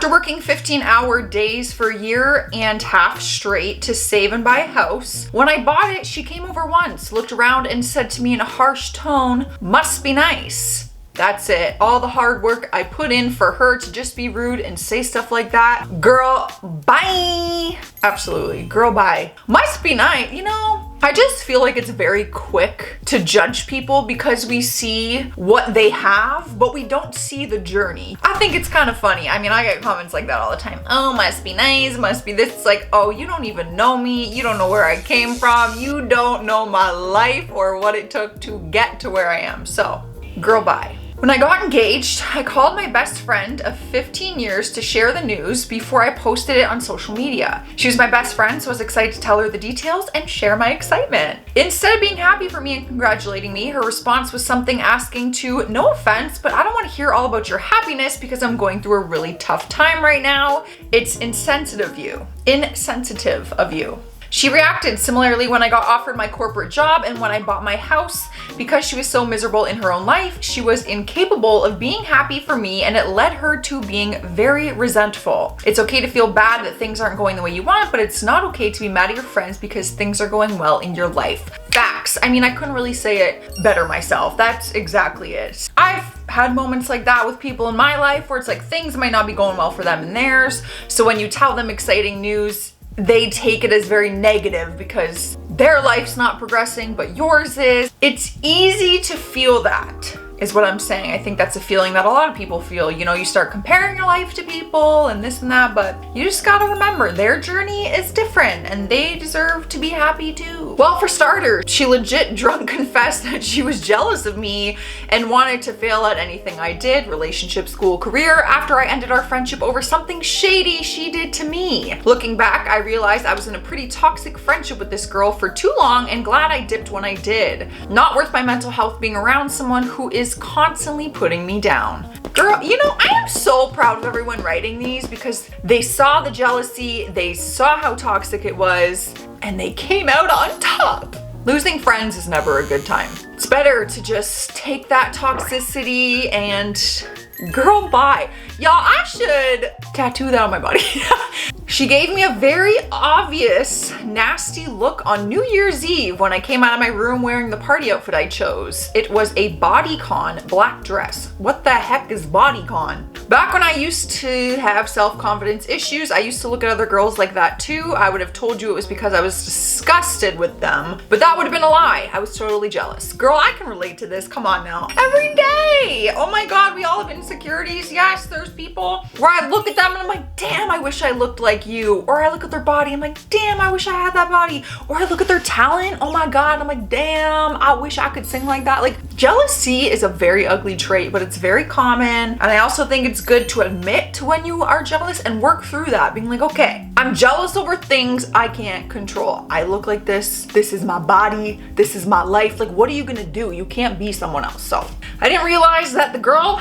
After working 15-hour days for a year and half straight to save and buy a house, when I bought it, she came over once, looked around and said to me in a harsh tone, "Must be nice." That's it. All the hard work I put in for her to just be rude and say stuff like that. Girl, bye. Absolutely. Girl, bye. Must be nice. You know, I just feel like it's very quick to judge people because we see what they have, but we don't see the journey. I think it's kind of funny. I mean, I get comments like that all the time. Oh, must be nice, must be this. It's like, oh, you don't even know me. You don't know where I came from. You don't know my life or what it took to get to where I am. So, girl, bye. When I got engaged, I called my best friend of 15 years to share the news before I posted it on social media. She was my best friend, so I was excited to tell her the details and share my excitement. Instead of being happy for me and congratulating me, her response was something asking to, "No offense, but I don't want to hear all about your happiness because I'm going through a really tough time right now. It's insensitive of you." She reacted similarly when I got offered my corporate job and when I bought my house. Because she was so miserable in her own life, she was incapable of being happy for me, and it led her to being very resentful. It's okay to feel bad that things aren't going the way you want, but it's not okay to be mad at your friends because things are going well in your life. Facts. I mean, I couldn't really say it better myself. That's exactly it. I've had moments like that with people in my life where it's like things might not be going well for them and theirs. So when you tell them exciting news, they take it as very negative because their life's not progressing, but yours is. It's easy to feel that, is what I'm saying. I think that's a feeling that a lot of people feel. You know, you start comparing your life to people and this and that, but you just gotta remember their journey is different and they deserve to be happy too. Well, for starters, she legit drunk confessed that she was jealous of me and wanted to fail at anything I did, relationship, school, career, after I ended our friendship over something shady she did to me. Looking back, I realized I was in a pretty toxic friendship with this girl for too long and glad I dipped when I did. Not worth my mental health being around someone who is constantly putting me down. Girl, you know, I am so proud of everyone writing these because they saw the jealousy, they saw how toxic it was, and they came out on top. Losing friends is never a good time. It's better to just take that toxicity and girl, bye. Y'all, I should tattoo that on my body. She gave me a very obvious, nasty look on New Year's Eve when I came out of my room wearing the party outfit I chose. It was a bodycon black dress. What the heck is bodycon? Back when I used to have self-confidence issues, I used to look at other girls like that too. I would have told you it was because I was disgusted with them, but that would have been a lie. I was totally jealous. Girl, I can relate to this. Come on now. Every day. Oh my God, we all have insecurities. Yes, there's people where I look at them and I'm like, damn, I wish I looked like you. Or I look at their body, I'm like, damn, I wish I had that body. Or I look at their talent, oh my God, I'm like, damn, I wish I could sing like that. Like, jealousy is a very ugly trait, but it's very common. And I also think it's good to admit to when you are jealous and work through that, being like, okay, I'm jealous over things I can't control. I look like this is my body, this is my life. Like, what are you gonna do? You can't be someone else. So I didn't realize that the girl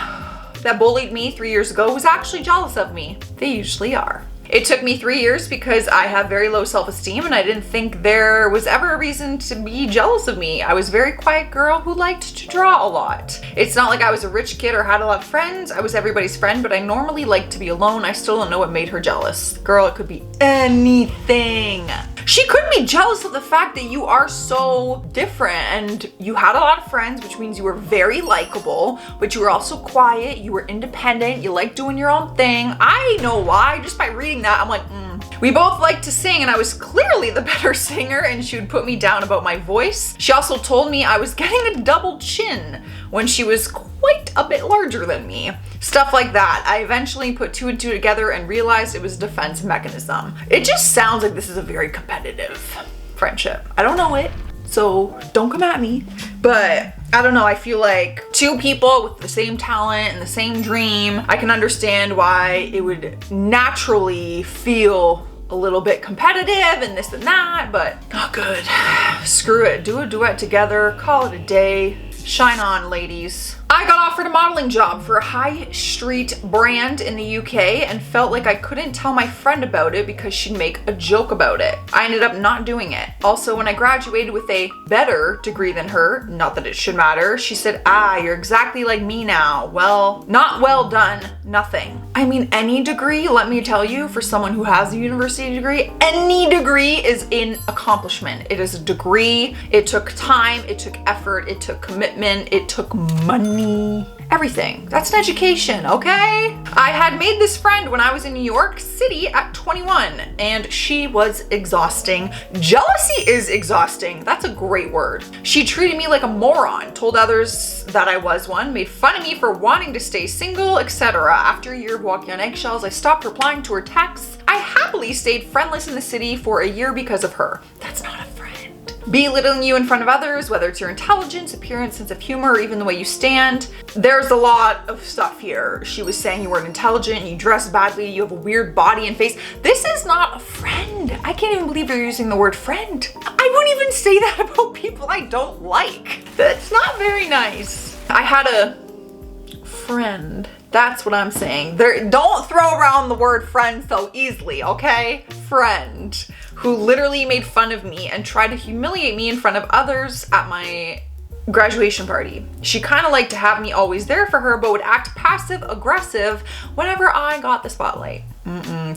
that bullied me 3 years ago was actually jealous of me. They usually are. It took me 3 years because I have very low self-esteem and I didn't think there was ever a reason to be jealous of me. I was a very quiet girl who liked to draw a lot. It's not like I was a rich kid or had a lot of friends. I was everybody's friend, but I normally liked to be alone. I still don't know what made her jealous. Girl, it could be anything. She could be jealous of the fact that you are so different and you had a lot of friends, which means you were very likable, but you were also quiet, you were independent, you liked doing your own thing. I know why, just by reading that, I'm like, We both liked to sing and I was clearly the better singer and she would put me down about my voice. She also told me I was getting a double chin when she was quite a bit larger than me. Stuff like that. I eventually put two and two together and realized it was a defense mechanism. It just sounds like this is a very competitive friendship. I don't know it, so don't come at me. But I don't know, I feel like two people with the same talent and the same dream, I can understand why it would naturally feel a little bit competitive and this and that, but not good. Screw it, do a duet together, call it a day. Shine on, ladies. I got offered a modeling job for a high street brand in the UK and felt like I couldn't tell my friend about it because she'd make a joke about it. I ended up not doing it. Also, when I graduated with a better degree than her, not that it should matter, she said, you're exactly like me now. Well, not well done, nothing. I mean, any degree, let me tell you, for someone who has a university degree, any degree is an accomplishment. It is a degree. It took time, it took effort, it took commitment, it took money. Everything. That's an education, okay? I had made this friend when I was in New York City at 21, and she was exhausting. Jealousy is exhausting. That's a great word. She treated me like a moron, told others that I was one, made fun of me for wanting to stay single, etc. After a year of walking on eggshells, I stopped replying to her texts. I happily stayed friendless in the city for a year because of her. That's not a friend. Belittling you in front of others, whether it's your intelligence, appearance, sense of humor, or even the way you stand. There's a lot of stuff here. She was saying you weren't intelligent, you dress badly, you have a weird body and face. This is not a friend. I can't even believe you're using the word friend. I wouldn't even say that about people I don't like. That's not very nice. I had a friend. That's what I'm saying. Don't throw around the word friend so easily, okay? Friend who literally made fun of me and tried to humiliate me in front of others at my graduation party. She kind of liked to have me always there for her, but would act passive aggressive whenever I got the spotlight.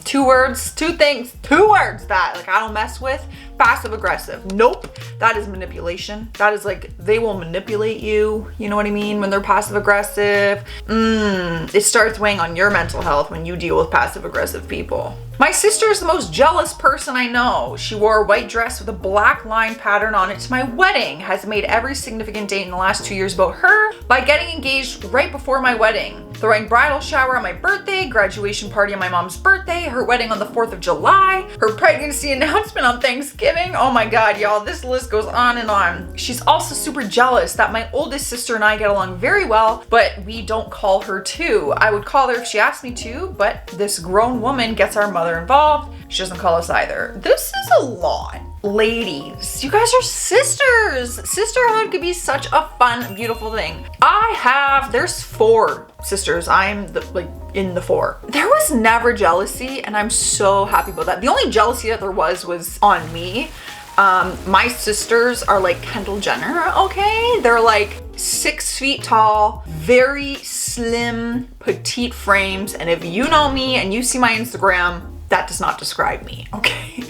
Two words that like I don't mess with. Passive aggressive. Nope. That is manipulation. That is like they will manipulate you. You know what I mean? When they're passive aggressive. It starts weighing on your mental health when you deal with passive aggressive people. My sister is the most jealous person I know. She wore a white dress with a black line pattern on it to my wedding, has made every significant date in the last 2 years about her by getting engaged right before my wedding, throwing bridal shower on my birthday, graduation party on my mom's birthday, her wedding on the 4th of July, her pregnancy announcement on Thanksgiving. Oh my God, y'all, this list goes on and on. She's also super jealous that my oldest sister and I get along very well, but we don't call her too. I would call her if she asked me to, but this grown woman gets our mother involved. She doesn't call us either. This is a lot. Ladies, you guys are sisters. Sisterhood could be such a fun, beautiful thing. There's 4 sisters. I'm in the 4. There was never jealousy, and I'm so happy about that. The only jealousy that there was on me. My sisters are like Kendall Jenner, okay? They're like 6 feet tall, very slim, petite frames. And if you know me and you see my Instagram, that does not describe me, okay?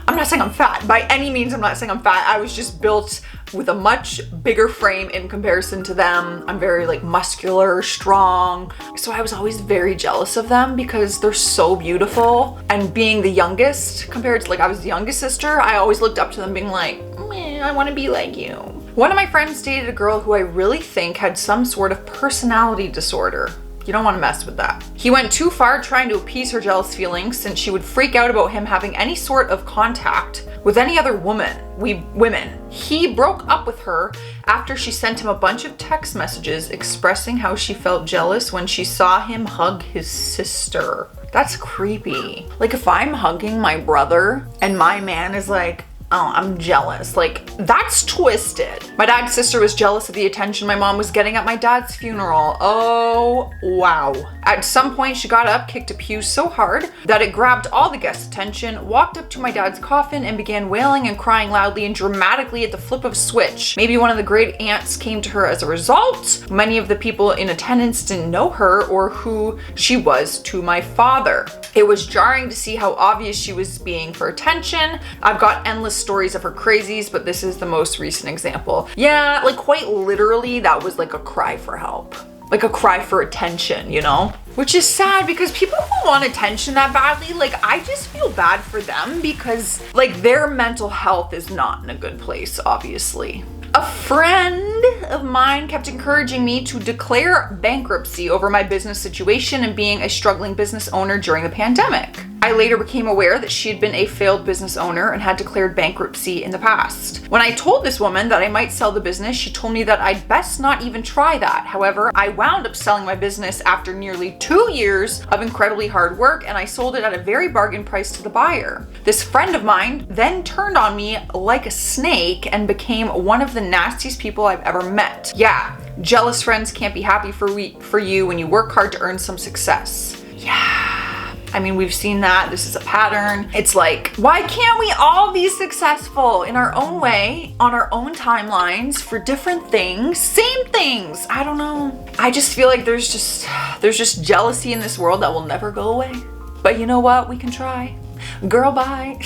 I'm not saying I'm fat. By any means, I'm not saying I'm fat. I was just built with a much bigger frame in comparison to them. I'm very like muscular, strong. So I was always very jealous of them because they're so beautiful. And being the youngest, compared to like I was the youngest sister, I always looked up to them being like, I want to be like you. One of my friends dated a girl who I really think had some sort of personality disorder. You don't want to mess with that. He went too far trying to appease her jealous feelings since she would freak out about him having any sort of contact with any other women. He broke up with her after she sent him a bunch of text messages expressing how she felt jealous when she saw him hug his sister. That's creepy. Like if I'm hugging my brother and my man is like, oh, I'm jealous. Like, that's twisted. My dad's sister was jealous of the attention my mom was getting at my dad's funeral. Oh, wow. At some point, she got up, kicked a pew so hard that it grabbed all the guests' attention, walked up to my dad's coffin, and began wailing and crying loudly and dramatically at the flip of a switch. Maybe one of the great aunts came to her as a result. Many of the people in attendance didn't know her or who she was to my father. It was jarring to see how obvious she was being for attention. I've got endless stories of her crazies, but this is the most recent example. Yeah, like quite literally, that was like a cry for help. Like a cry for attention, you know? Which is sad because people who want attention that badly, like I just feel bad for them because like their mental health is not in a good place, obviously. A friend of mine kept encouraging me to declare bankruptcy over my business situation and being a struggling business owner during the pandemic. I later became aware that she had been a failed business owner and had declared bankruptcy in the past. When I told this woman that I might sell the business, she told me that I'd best not even try that. However, I wound up selling my business after nearly 2 years of incredibly hard work, and I sold it at a very bargain price to the buyer. This friend of mine then turned on me like a snake and became one of the nastiest people I've ever met. Yeah, Jealous friends can't be happy for you when you work hard to earn some success. Yeah. I mean, we've seen that. This is a pattern. It's like, why can't we all be successful in our own way, on our own timelines for different things, same things? I don't know. I just feel like there's just jealousy in this world that will never go away. But you know what? We can try. Girl, bye.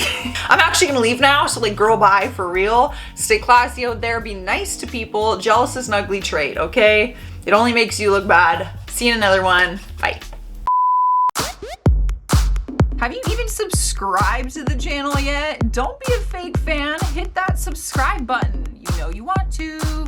I'm actually gonna leave now, so like, girl, bye for real. Stay classy out there, be nice to people. Jealous is an ugly trait, okay? It only makes you look bad. See you in another one. Bye. Have you even subscribed to the channel yet? Don't be a fake fan. Hit that subscribe button. You know you want to.